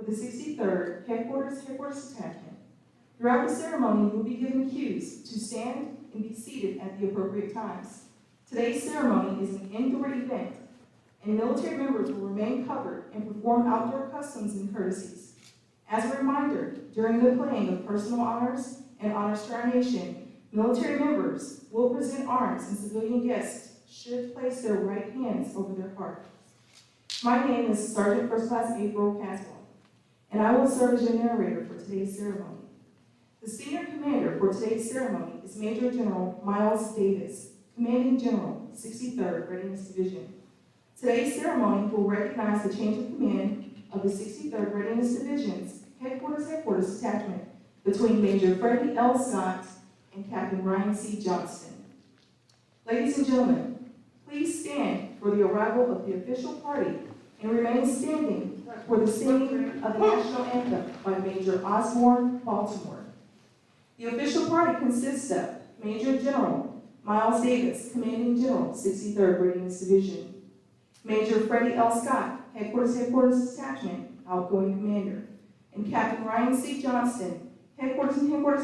for the 63rd Headquarters Detachment. Throughout the ceremony, you will be given cues to stand and be seated at the appropriate times. Today's ceremony is an indoor event, and military members will remain covered and perform outdoor customs and courtesies. As a reminder, during the playing of personal honors and honors to our nation, military members will present arms and civilian guests should place their right hands over their heart. My name is Sergeant First Class April Caswell, and I will serve as your narrator for today's ceremony. The senior commander for today's ceremony is Major General Miles Davis, Commanding General, 63rd Readiness Division. Today's ceremony will recognize the change of command of the 63rd Readiness Division's Headquarters Detachment between Major Freddie L. Scott and Captain Ryan C. Johnston. Ladies and gentlemen, please stand for the arrival of the official party and remain standing for the singing of the national anthem by Major Osborne Baltimore. The official party consists of Major General Miles Davis, Commanding General, 63rd Readiness Division; Major Freddie L. Scott, Headquarters Detachment, Outgoing Commander; and Captain Ryan C. Johnston, Headquarters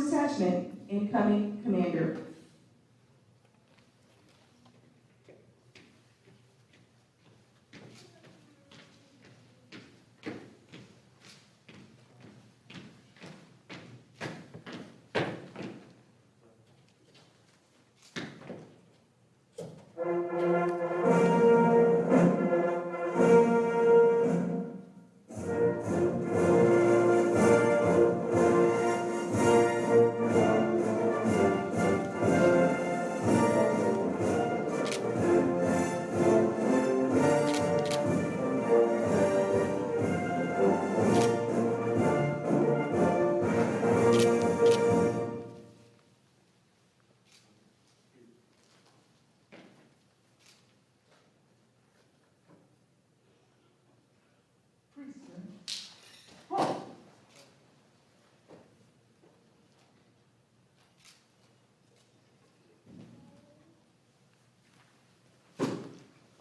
Detachment, Incoming Commander.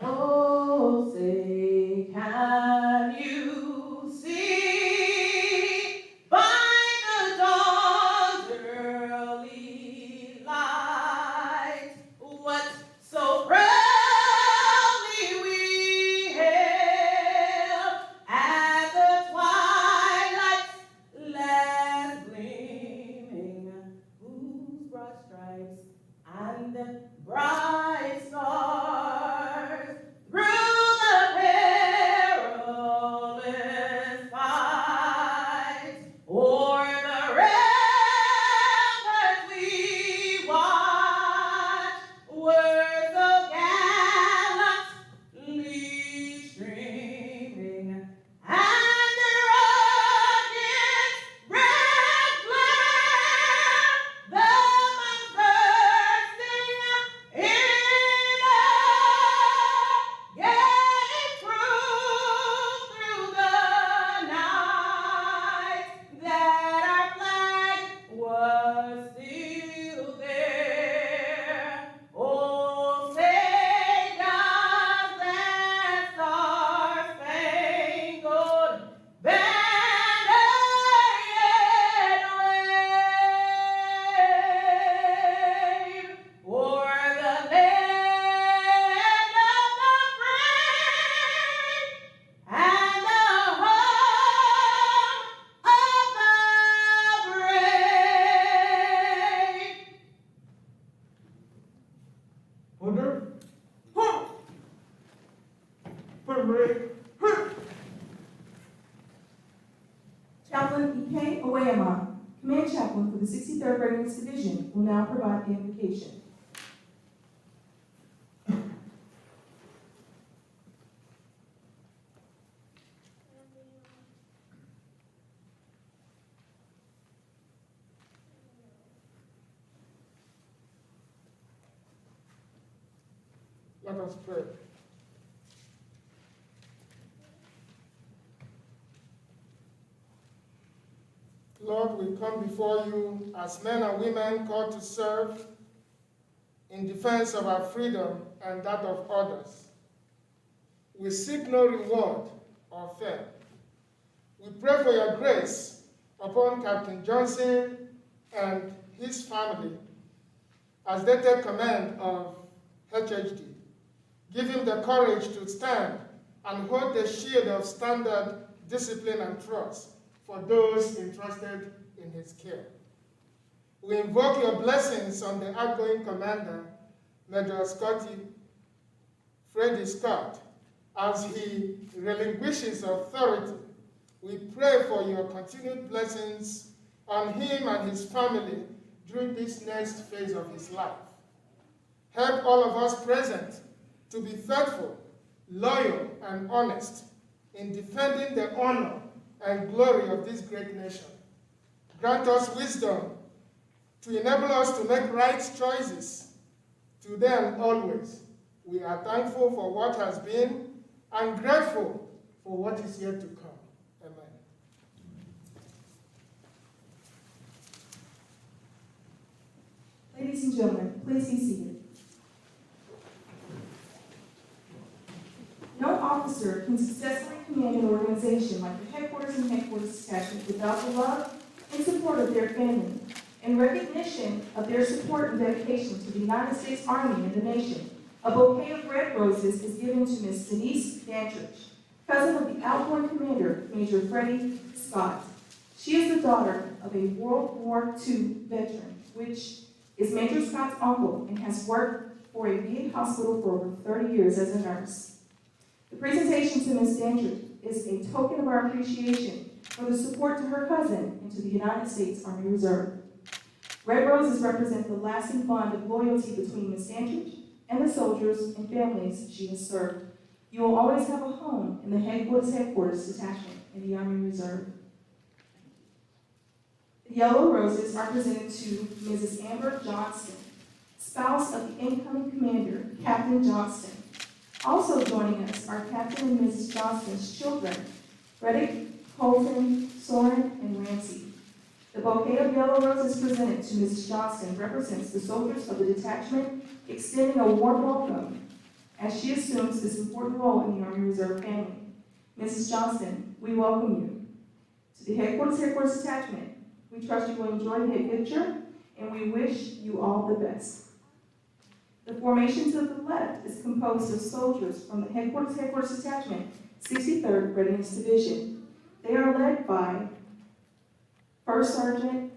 Oh, say, can you see by the dawn's early light what so proudly we hailed at the twilight's last gleaming, whose broad stripes and bright stars through the perilous fight o'er the ramparts we watched were so gallantly streaming, and the rocket's red glare, the moon bursting in gave proof through the night that our flag was still there. Oh, say does that star-spangled banner yet wave o'er the land of the brave and the home of the brave? Order. Halt! Parade. Chaplain Ike Oyama, Command Chaplain for the 63rd Readiness Division, will now provide the invocation. Let us pray. Lord, we come before you as men and women called to serve in defense of our freedom and that of others. We seek no reward or fame. We pray for your grace upon Captain Johnson and his family as they take command of HHD. Give him the courage to stand and hold the shield of standard, discipline, and trust for those entrusted in his care. We invoke your blessings on the outgoing commander, Major Freddie Scott, as he relinquishes authority. We pray for your continued blessings on him and his family during this next phase of his life. Help all of us present to be faithful, loyal, and honest in defending the honor and glory of this great nation. Grant us wisdom to enable us to make right choices today and always. We are thankful for what has been and grateful for what is yet to come. Amen. Ladies and gentlemen, please be seated. No officer can successfully command an organization like the Headquarters and Headquarters Detachment without the love and support of their family. In recognition of their support and dedication to the United States Army and the nation, a bouquet of red roses is given to Ms. Denise Dantrich, cousin of the outgoing commander, Major Freddie Scott. She is the daughter of a World War II veteran, which is Major Scott's uncle and has worked for a VA hospital for over 30 years as a nurse. The presentation to Ms. Dantrich is a token of our appreciation for the support to her cousin and to the United States Army Reserve. Red roses represent the lasting bond of loyalty between Ms. Dantrich and the soldiers and families she has served. You will always have a home in the Headquarters Detachment in the Army Reserve. The yellow roses are presented to Mrs. Amber Johnston, spouse of the incoming commander, Captain Johnston. Also joining us are Captain and Mrs. Johnston's children, Reddick, Colton, Soren, and Ramsey. The bouquet of yellow roses presented to Mrs. Johnston represents the soldiers of the detachment, extending a warm welcome as she assumes this important role in the Army Reserve family. Mrs. Johnston, we welcome you to the Headquarters Detachment. We trust you will enjoy the adventure, and we wish you all the best. The formation to the left is composed of soldiers from the Headquarters Detachment, 63rd Readiness Division. They are led by First Sergeant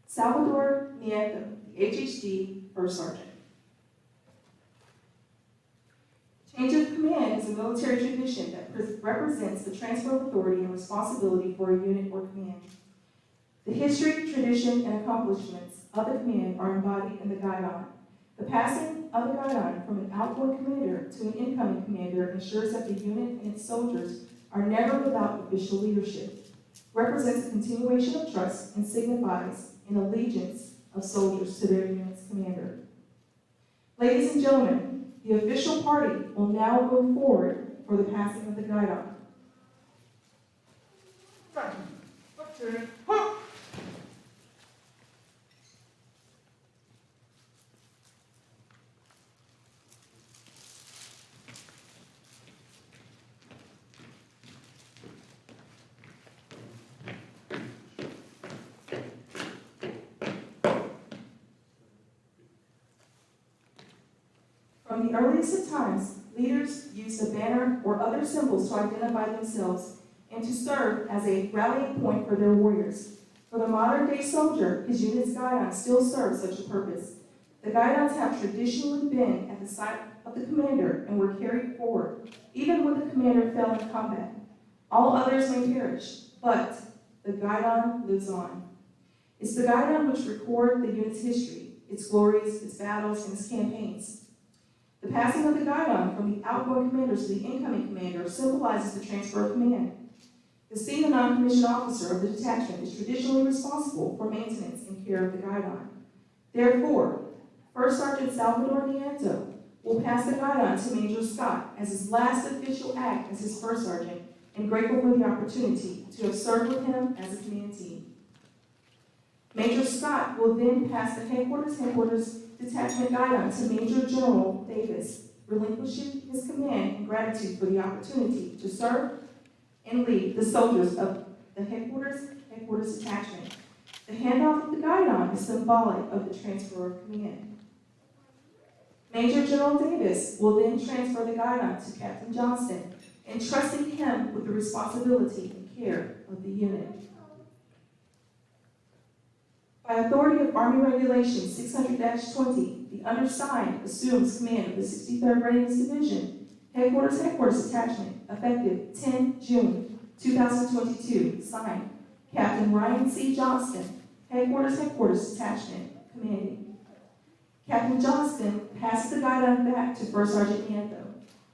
Salvador Nieto, the HHD First Sergeant. Change of command is a military tradition that represents the transfer of authority and responsibility for a unit or command. The history, tradition, and accomplishments of the command are embodied in the guidon. The passing of the guidon from an outgoing commander to an incoming commander ensures that the unit and its soldiers are never without official leadership, represents a continuation of trust, and signifies an allegiance of soldiers to their unit's commander. Ladies and gentlemen, the official party will now move forward for the passing of the guidon. From the earliest of times, leaders used a banner or other symbols to identify themselves and to serve as a rallying point for their warriors. For the modern-day soldier, his unit's guidon still serves such a purpose. The guidons have traditionally been at the side of the commander and were carried forward, even when the commander fell in combat. All others may perish, but the guidon lives on. It's the guidon which records the unit's history, its glories, its battles, and its campaigns. The passing of the guidon from the outgoing commander to the incoming commander symbolizes the transfer of command. The senior non-commissioned officer of the detachment is traditionally responsible for maintenance and care of the guidon. Therefore, First Sergeant Salvador Nieto will pass the guidon to Major Scott as his last official act as his first sergeant, and grateful for the opportunity to have served with him as a command team. Major Scott will then pass the Headquarters Detachment guidon to Major General Davis, relinquishing his command in gratitude for the opportunity to serve and lead the soldiers of the headquarters attachment. The handoff of the guidon is symbolic of the transfer of command. Major General Davis will then transfer the guidon to Captain Johnston, entrusting him with the responsibility and care of the unit. By authority of Army Regulation 600-20, the undersigned assumes command of the 63rd Readiness Division, headquarters attachment, effective 10 June 2022, signed, Captain Ryan C. Johnston, headquarters attachment, commanding. Captain Johnston passes the guidon back to First Sergeant Antho,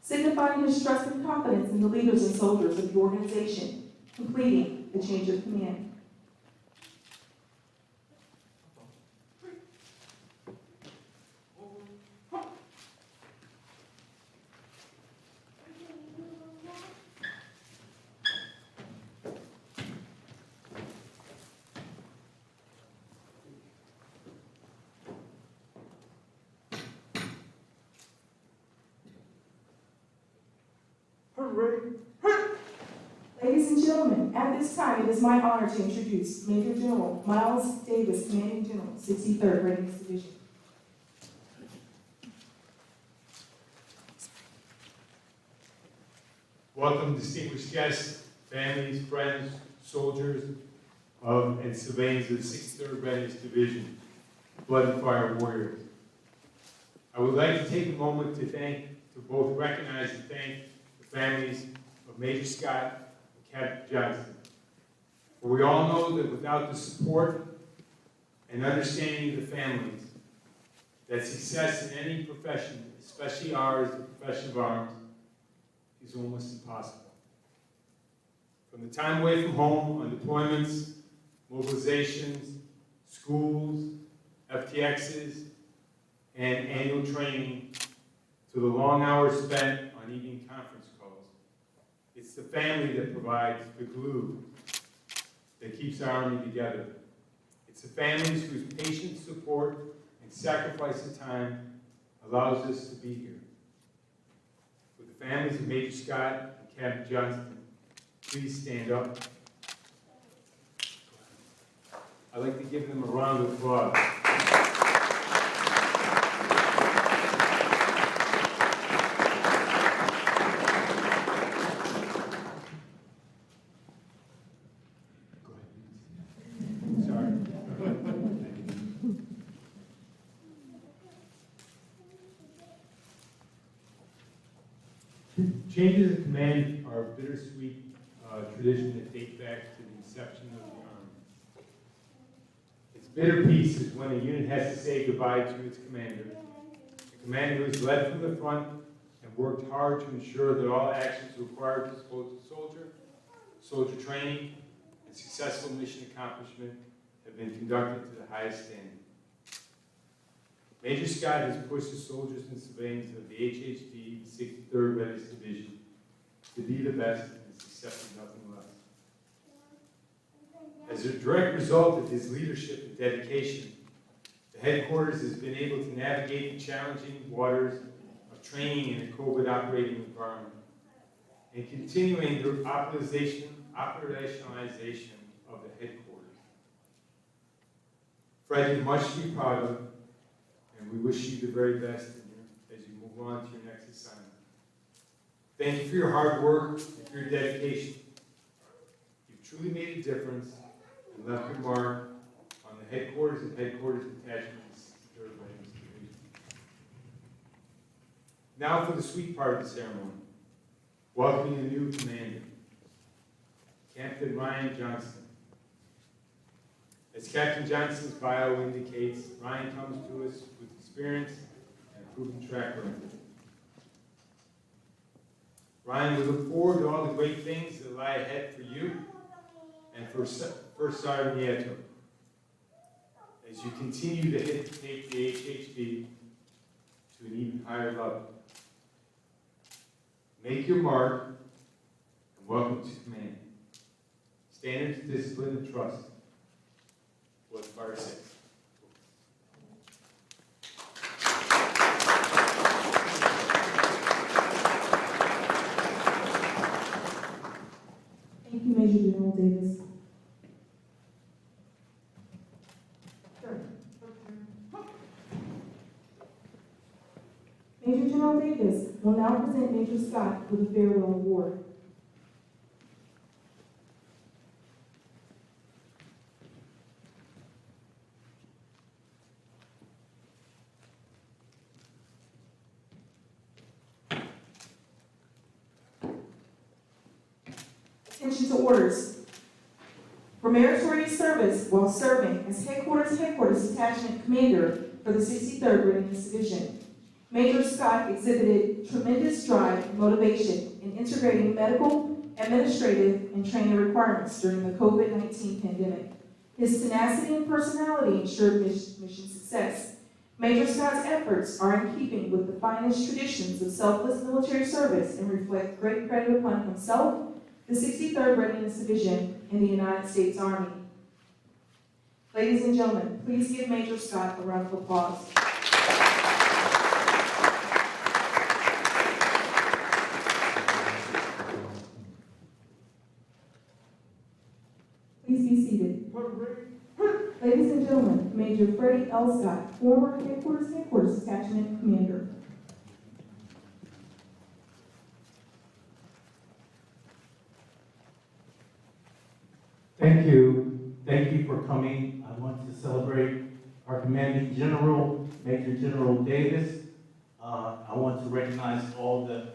signifying his trust and confidence in the leaders and soldiers of the organization, completing the change of command. Ladies and gentlemen, at this time, it is my honor to introduce Major General Miles Davis, Commanding General, 63rd Readiness Division. Welcome, distinguished guests, families, friends, soldiers of and civilians of the 63rd Readiness Division, Blood and Fire Warriors. I would like to take a moment to both recognize and thank the families of Major Scott and Captain Johnston. For we all know that without the support and understanding of the families, that success in any profession, especially ours, the profession of arms, is almost impossible. From the time away from home, on deployments, mobilizations, schools, FTXs, and annual training, to the long hours spent on evening conference calls, it's the family that provides the glue that keeps our Army together. It's the families whose patient support and sacrifice of time allows us to be here. With the families of Major Scott and Captain Johnston, please stand up. I'd like to give them a round of applause. Changes of command are a bittersweet tradition that dates back to the inception of the Army. Its bitter piece is when a unit has to say goodbye to its commander. The commander who has led from the front and worked hard to ensure that all actions required to support the soldier training, and successful mission accomplishment have been conducted to the highest standard. Major Scott has pushed the soldiers and civilians of the HHD 63rd Readiness Division to be the best and accepted nothing less. As a direct result of his leadership and dedication, the headquarters has been able to navigate the challenging waters of training in a COVID operating environment and continuing the operationalization of the headquarters. Fred, you're much to be proud of, and we wish you the very best as you move on to your next assignment. Thank you for your hard work and for your dedication. You've truly made a difference and left your mark on the headquarters and headquarters attachments of the 63rd Readiness Division. Now for the sweet part of the ceremony, welcoming a new commander, Captain Ryan Johnston. As Captain Johnston's bio indicates, Ryan comes to us with experience and a proven track record. Ryan, we look forward to all the great things that lie ahead for you and for First Sergeant Nieto as you continue to take the HHD to an even higher level. Make your mark and welcome to command. Standards, discipline, and trust. What Fire 6. Thank you, Major General Davis. will now present Major Scott with a farewell award. Attention to orders. For meritorious service while serving as Headquarters Detachment Commander for the 63rd Readiness Division, Major Scott exhibited tremendous drive and motivation in integrating medical, administrative, and training requirements during the COVID-19 pandemic. His tenacity and personality ensured mission success. Major Scott's efforts are in keeping with the finest traditions of selfless military service and reflect great credit upon himself, the 63rd Readiness Division, and the United States Army. Ladies and gentlemen, please give Major Scott a round of applause. Please be seated. Ladies and gentlemen, Major Freddie L. Scott, former Headquarters Detachment Commander. Thank you. Thank you for coming. I want to celebrate our Commanding General, Major General Davis. I want to recognize all the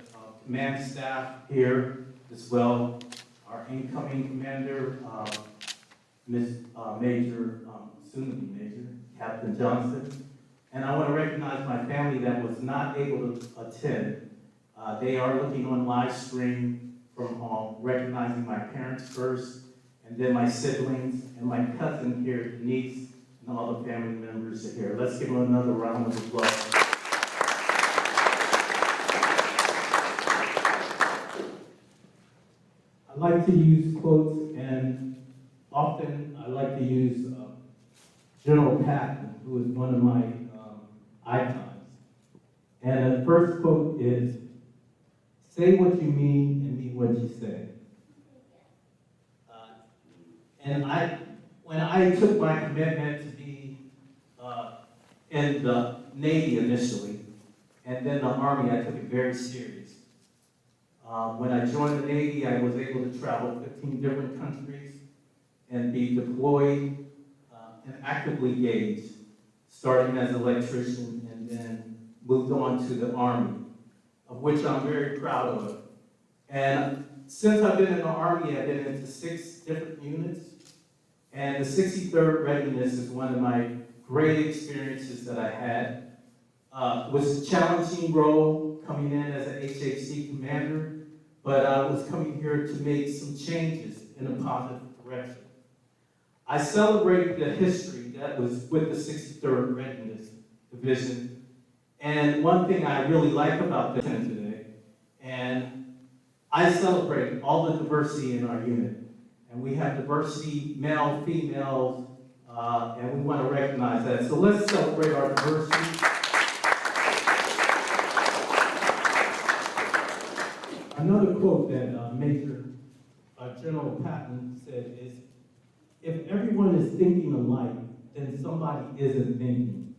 command staff here as well. Our incoming commander, Major, soon-to-be Major, Captain Johnson. And I want to recognize my family that was not able to attend. They are looking on live stream from home, recognizing my parents first, and then my siblings, and my cousin here, Denise, and all the family members are here. Let's give them another round of applause. I like to use quotes, and often I like to use General Patton, who is one of my icons. And the first quote is, "Say what you mean and mean what you say." And when I took my commitment to be in the Navy initially, and then the Army, I took it very serious. When I joined the Navy, I was able to travel 15 different countries and be deployed and actively engaged, starting as an electrician and then moved on to the Army, of which I'm very proud of. And since I've been in the Army, I've been into 6 different units. And the 63rd Readiness is one of my great experiences that I had. It was a challenging role coming in as an HHD commander, but I was coming here to make some changes in a positive direction. I celebrated the history that was with the 63rd Readiness Division. And one thing I really like about this today, and I celebrate all the diversity in our unit. And we have diversity, male, females, and we want to recognize that. So let's celebrate our diversity. Another quote that Major General Patton said is, "If everyone is thinking alike, then somebody isn't thinking."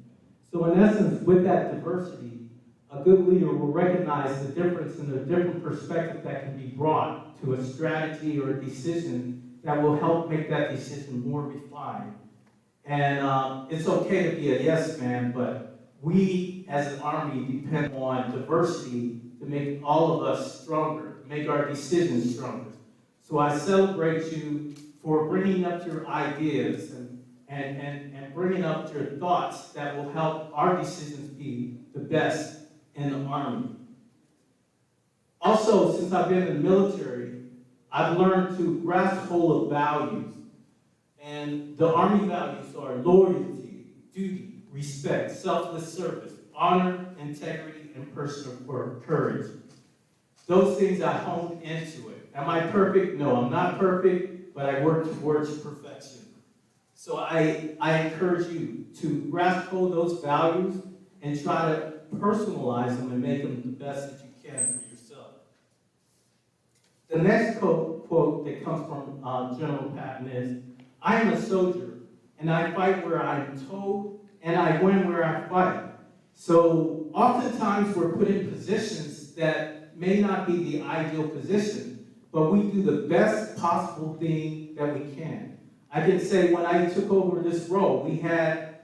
So in essence, with that diversity, a good leader will recognize the difference in the different perspective that can be brought to a strategy or a decision that will help make that decision more refined. And it's okay to be a yes man, but we as an Army depend on diversity to make all of us stronger, make our decisions stronger. So I celebrate you for bringing up your ideas and bringing up your thoughts that will help our decisions be the best in the Army. Also, since I've been in the military, I've learned to grasp hold of values. And the Army values are loyalty, duty, respect, selfless service, honor, integrity, and personal courage. Those things I honed into it. Am I perfect? No, I'm not perfect, but I work towards perfection. So I encourage you to grasp hold of those values and try to personalize them and make them the best that you can for yourself. The next quote that comes from General Patton is, "I am a soldier, and I fight where I am told, and I win where I fight." So oftentimes we're put in positions that may not be the ideal position, but we do the best possible thing that we can. I can say when I took over this role, we had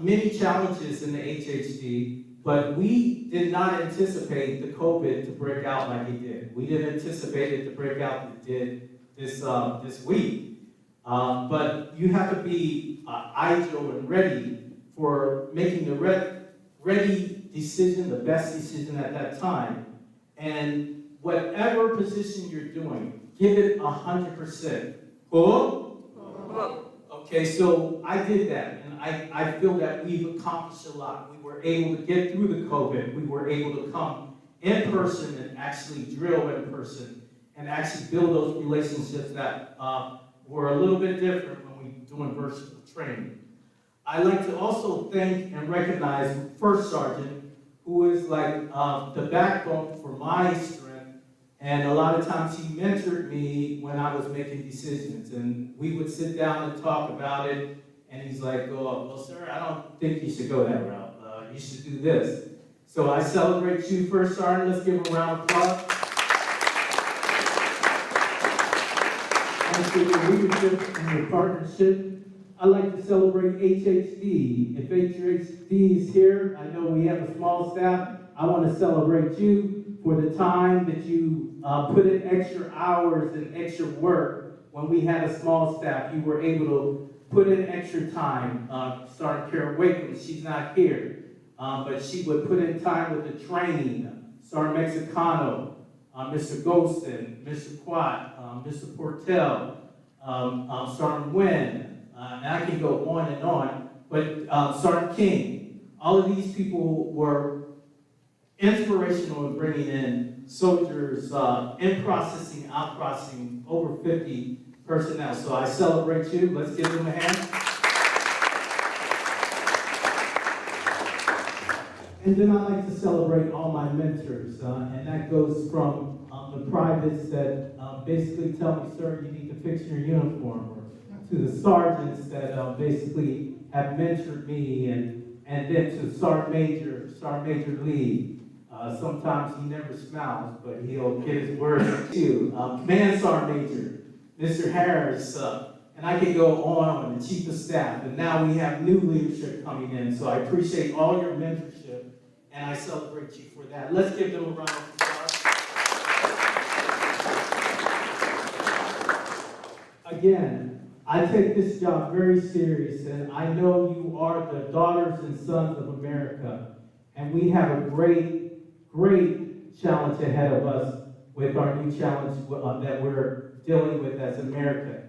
many challenges in the HHD, but we did not anticipate the COVID to break out like it did. We didn't anticipate it to break out like it did this week. But you have to be agile and ready for making the ready decision, the best decision at that time. And whatever position you're doing, give it 100%. Cool? Okay, so I did that, and I feel that we've accomplished a lot. We were able to get through the COVID. We were able to come in person and actually drill in person and actually build those relationships that were a little bit different when we were doing virtual training. I'd like to also thank and recognize First Sergeant, who is like the backbone for my strength. And a lot of times he mentored me when I was making decisions. And we would sit down and talk about it. And he's like, oh, well, sir, I don't think you should go that route. You should do this. So I celebrate you, First Sergeant. Let's give him a round of applause. And for your leadership and your partnership, I'd like to celebrate HHD. If HHD is here, I know we have a small staff. I want to celebrate you for the time that you put in extra hours and extra work. When we had a small staff, you were able to put in extra time. Sergeant Karen Wakeham, she's not here, but she would put in time with the training. Sergeant Mexicano, Mr. Golston, Mr. Quat, Mr. Portel, Sergeant Nguyen, and I can go on, but Sergeant King. All of these people were inspirational in bringing in soldiers, in processing, out processing, over 50 personnel. So I celebrate you. Let's give them a hand. And then I like to celebrate all my mentors, and that goes from the privates that basically tell me, sir, you need to fix your uniform, or to the sergeants that basically have mentored me, and then to Sergeant Major Lee. Sometimes he never smiles, but he'll get his word too. Command Sergeant Major, Mr. Harris, and I could go on, the Chief of Staff, and now we have new leadership coming in, so I appreciate all your mentorship, and I celebrate you for that. Let's give them a round of applause. Again, I take this job very serious, and I know you are the daughters and sons of America, and we have a great challenge ahead of us with our new challenge that we're dealing with as America.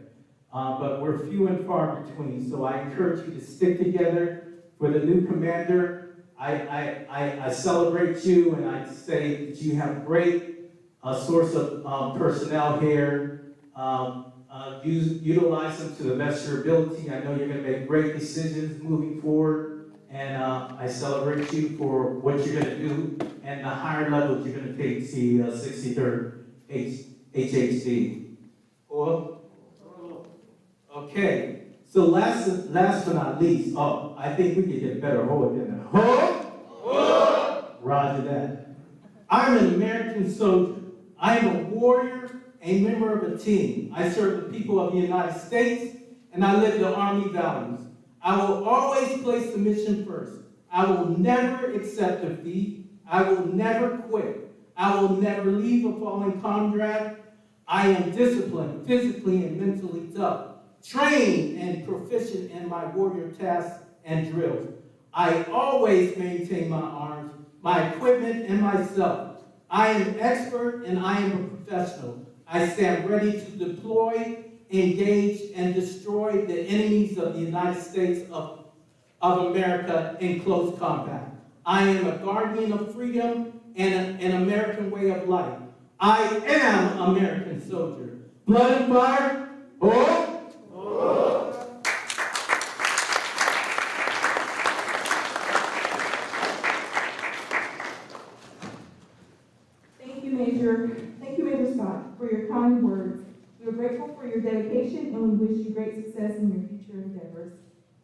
But we're few and far between, so I encourage you to stick together. For the new commander, I celebrate you, and I say that you have great source of personnel here. Utilize them to the best of your ability. I know you're going to make great decisions moving forward. And I celebrate you for what you're going to do and the higher levels you're going to take the 63rd HHD. Okay, so last but not least, I think we could get a better hold than that. Roger that. I'm an American soldier. I am a warrior, a member of a team. I serve the people of the United States, and I live the Army values. I will always place the mission first. I will never accept defeat. I will never quit. I will never leave a fallen comrade. I am disciplined, physically and mentally tough, trained and proficient in my warrior tasks and drills. I always maintain my arms, my equipment, and myself. I am expert and I am a professional. I stand ready to deploy, engage, and destroy the enemies of the United States of America in close combat. I am a guardian of freedom and an American way of life. I am an American soldier. Blood and fire, Thank you, Major Scott, for your kind words. We are grateful for your dedication, and we wish you great success in your future endeavors.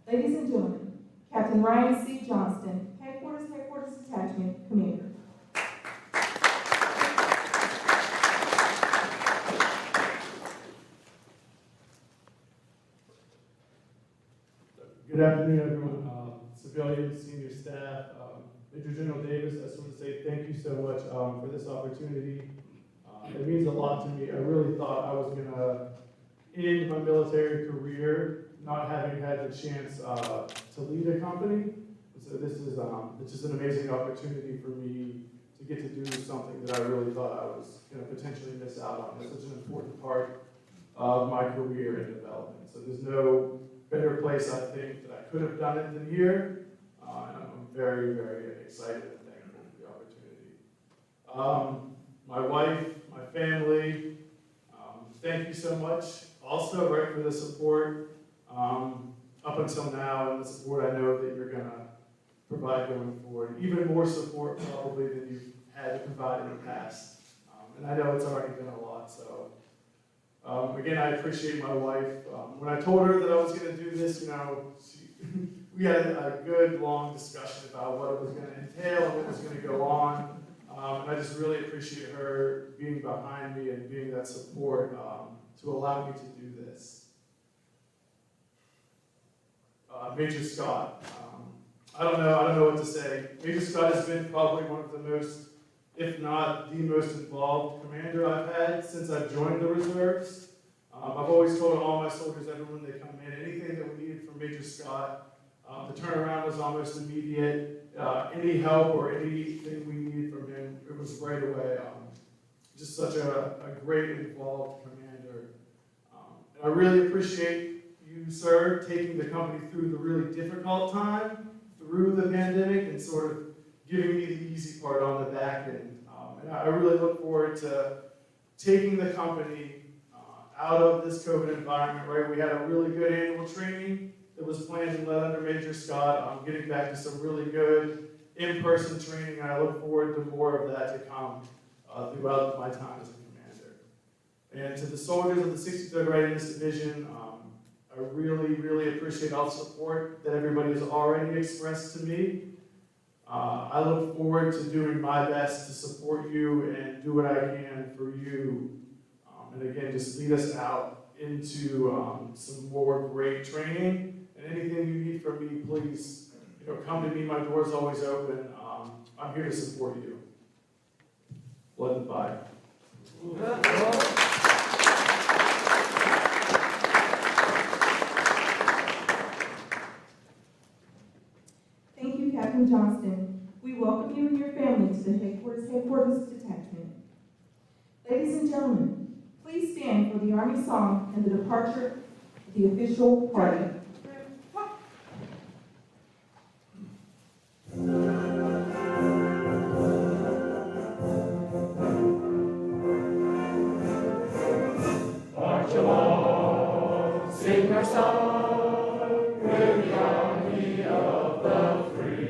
Ladies and gentlemen, Captain Ryan C. Johnston, Headquarters Detachment Commander. Good afternoon, everyone. Civilians, senior staff, Major General Davis, I just want to say thank you so much for this opportunity. It means a lot to me. I really thought I was going to end my military career not having had the chance to lead a company. So this is it's just an amazing opportunity for me to get to do something that I really thought I was going to potentially miss out on. It's such an important part of my career and development. So there's no better place, I think, that I could have done it than here. And I'm very, very excited and thankful for the opportunity. My wife, my family, thank you so much. Also, right, for the support up until now and the support I know that you're going to provide going forward. Even more support probably than you've had to provide in the past. And I know it's already been a lot, so. Again, I appreciate my wife. When I told her that I was going to do this, we had a good, long discussion about what it was going to entail and what was going to go on. And I just really appreciate her being behind me and being that support to allow me to do this. Major Scott. I don't know what to say. Major Scott has been probably one of the most, if not the most involved commander I've had since I've joined the reserves. I've always told all my soldiers, everyone they come in, anything that we needed from Major Scott, the turnaround was almost immediate. Any help or anything we needed from him, it was right away. Just such a great involved commander. And I really appreciate you, sir, taking the company through the really difficult time, through the pandemic, and sort of giving me the easy part on the back end. And I really look forward to taking the company out of this COVID environment, right? We had a really good annual training that was planned and led under Major Scott. Getting back to some really good in-person training, and I look forward to more of that to come throughout my time as a commander. And to the soldiers of the 63rd Readiness Division, I really, really appreciate all the support that everybody has already expressed to me. I look forward to doing my best to support you and do what I can for you. And again, just lead us out into some more great training. And anything you need from me, please, come to me. My door's always open. I'm here to support you. Blood and fire. Thank you, Captain Johnston. We welcome you and your family to the headquarters detachment. Ladies and gentlemen, please stand for the Army song and the departure of the official party. March along, sing our song, we're the army of the free.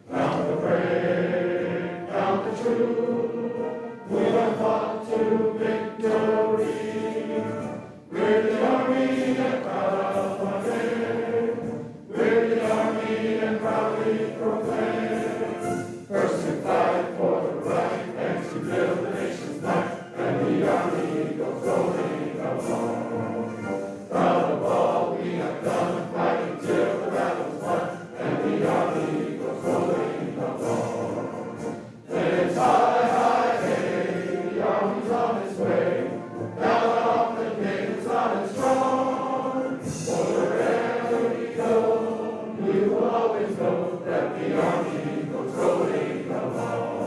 Count the brave, count the true, we have fought to victory. We're the army and proud of our name. We're the army and proudly proclaim. First to fight for the right and to build the nation's might, and the army goes rolling along. Proud of all we have done, fighting till the battle's won, and the army goes rolling along. Then it's high, high, hey, the army's on its way. Now off the gates on and strong. For wherever we go, we will always know that the army goes rolling along.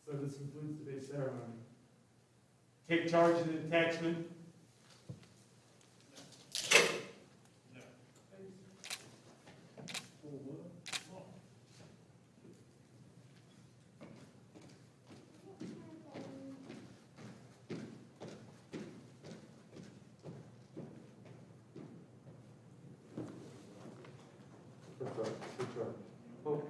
So this concludes today's ceremony. Take charge of the detachment. Good job. Good job. Oh.